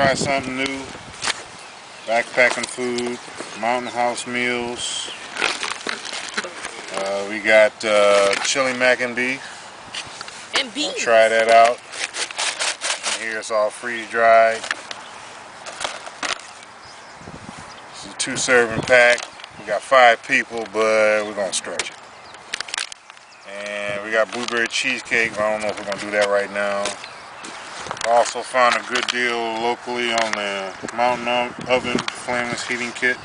try something new. Backpacking food, Mountain House meals. We got chili mac and beef. And beans. Try that out. And here it's all freeze dried. It's a 2-serving pack. We got 5 people, but we're gonna stretch it. And we got blueberry cheesecake. I don't know if we're gonna do that right now. Also found a good deal locally on the Mountain Oven flameless heating kit.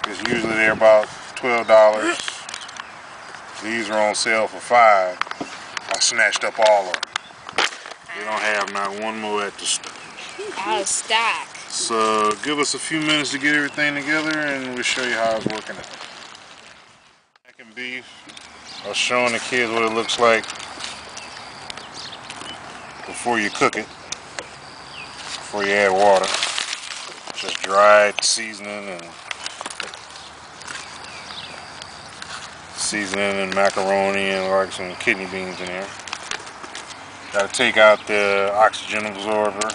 Because usually they're about $12. These are on sale for $5. I snatched up all of them. They don't have not one more at the store. Out of stock. So give us a few minutes to get everything together and we'll show you how it's working out. Mac and beef. I was showing the kids what it looks like before you cook it, before you add water. Just dried seasoning and macaroni and like some kidney beans in there. Got to take out the oxygen absorber.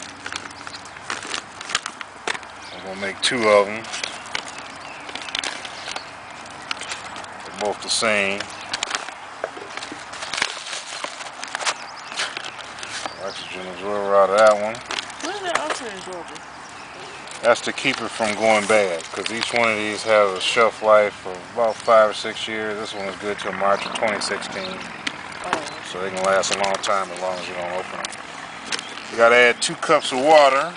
I'm gonna make 2 of them. They're both the same. Oxygen absorber out of that one. What is that oxygen absorber? That's to keep it from going bad, because each one of these has a shelf life of about 5 or 6 years. This one is good till March of 2016. Oh. So they can last a long time as long as you don't open them. You gotta add 2 cups of water.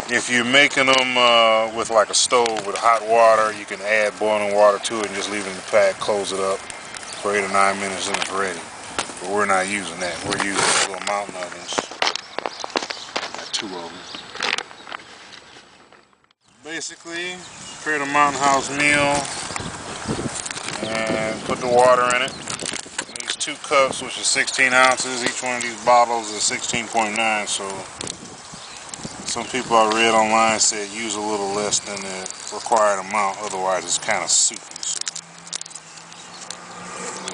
If you're making them with like a stove with hot water, you can add boiling water to it and just leave it in the pack, close it up for 8 or 9 minutes and it's ready. But we're not using that. We're using little mountain ovens. Got 2 of them. Basically, create a Mountain House meal and put the water in it. These 2 cups, which is 16 ounces. Each one of these bottles is 16.9, so some people I read online said use a little less than the required amount, otherwise it's kind of soupy. So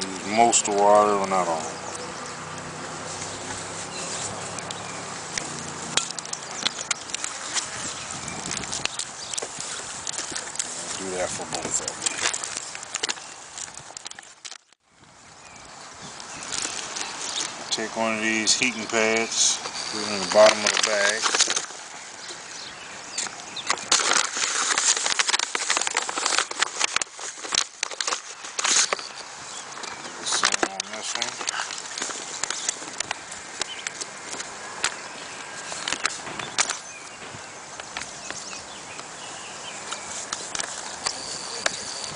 use most of the water, but not all. Do that for both of them. Take one of these heating pads, put it in the bottom of the bag. Same on this one.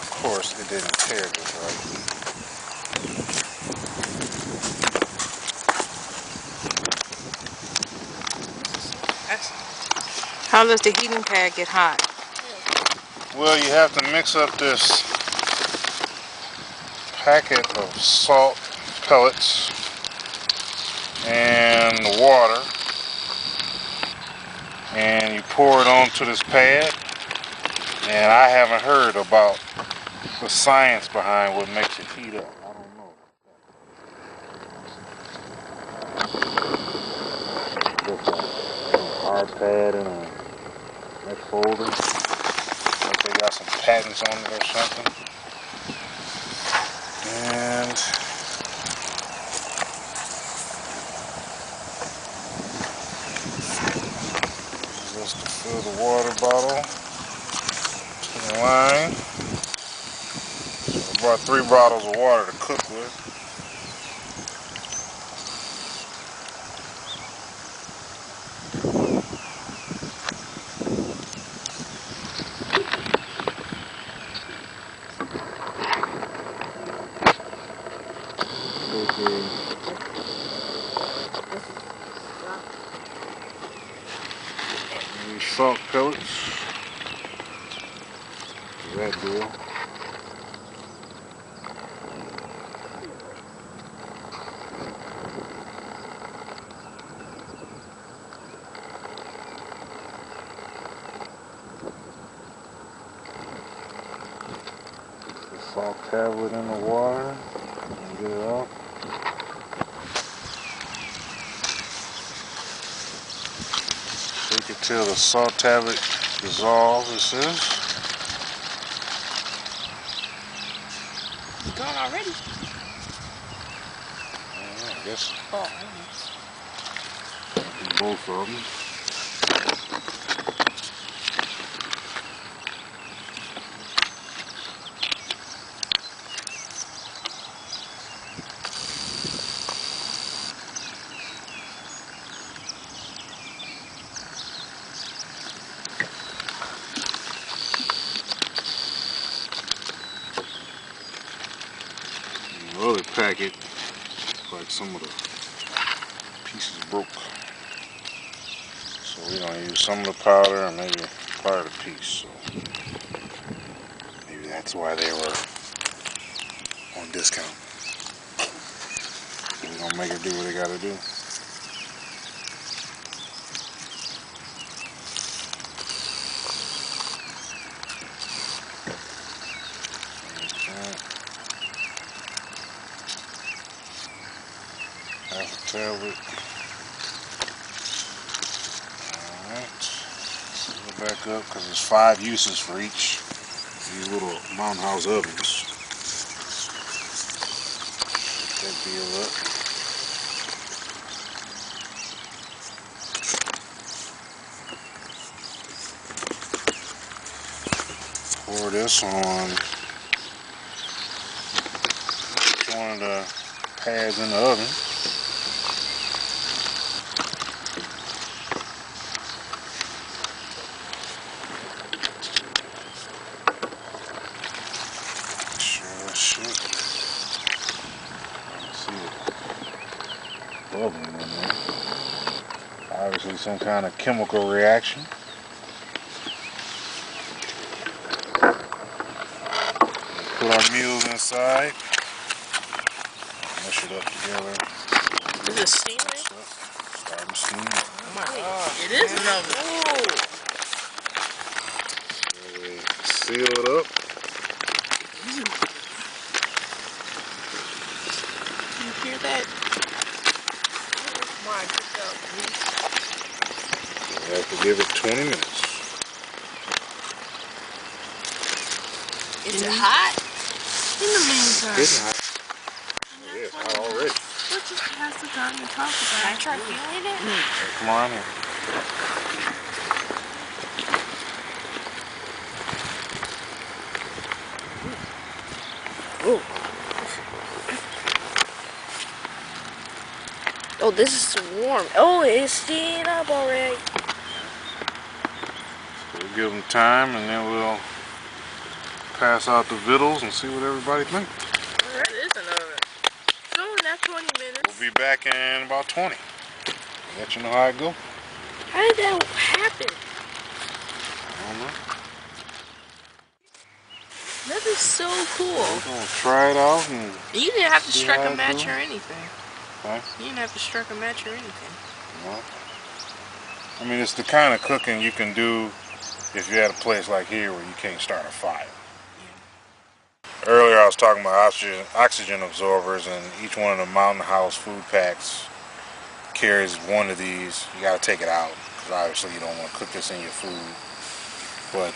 Of course, it didn't tear just right. How does the heating pad get hot? Well, you have to mix up this packet of salt pellets and the water, and you pour it onto this pad. And I haven't heard about the science behind what makes it heat up. I don't know. Just a hard pad and a neck folder. Like they got some patents on it or something. And just to fill the water bottle to the line. I brought 3 bottles of water to cook with. These salt pellets. That deal. Put the salt tablet in the water and get it off. Cook it till the salt tablet dissolves, it says. It's gone already. I guess Oh. both of them. The other packet, like some of the pieces broke. So we're gonna use some of the powder and maybe part of the piece. So maybe that's why they were on discount. We're gonna make it do what they gotta do. Half a tablet. Alright. Go back up because there's 5 uses for each of these little Mountain House ovens. Put that deal up. Pour this on one of the pads in the oven. Bubbling in there. Obviously some kind of chemical reaction. Put our meals inside. Mush it up together. Is it steaming? Starting steaming. Oh my gosh. It is an oven. Oh. Seal it up. Do you hear that? My God. We have to give it 20 minutes. Is it hot? In the meantime. It's hot. Yeah, it's hot already. Let's just pass the time and talk about it. Can I try feeling it? Hey, come on in. Oh, this is warm. Oh, it's steaming up already. We'll give them time and then we'll pass out the vittles and see what everybody thinks. That is an oven. So in that 20 minutes. We'll be back in about 20. Let you know how it go. How did that happen? I don't know. That is so cool. We're gonna try it out and You didn't have to see strike how a it match go. or anything. Huh? You didn't have to strike a match or anything. No. I mean, it's the kind of cooking you can do if you're at a place like here where you can't start a fire. Yeah. Earlier I was talking about oxygen absorbers, and each one of the Mountain House food packs carries one of these. You got to take it out because obviously you don't want to cook this in your food. But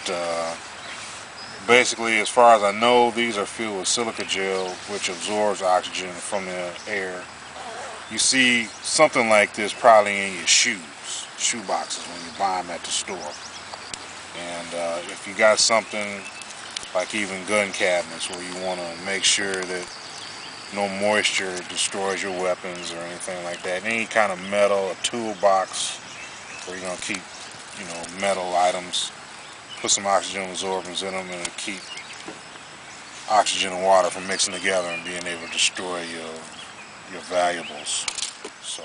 basically, as far as I know, these are filled with silica gel, which absorbs oxygen from the air. You see something like this probably in your shoe boxes when you buy them at the store. And if you got something like even gun cabinets where you want to make sure that no moisture destroys your weapons or anything like that, any kind of metal, a toolbox where you're going to keep, metal items, put some oxygen absorbers in them and keep oxygen and water from mixing together and being able to destroy your valuables. So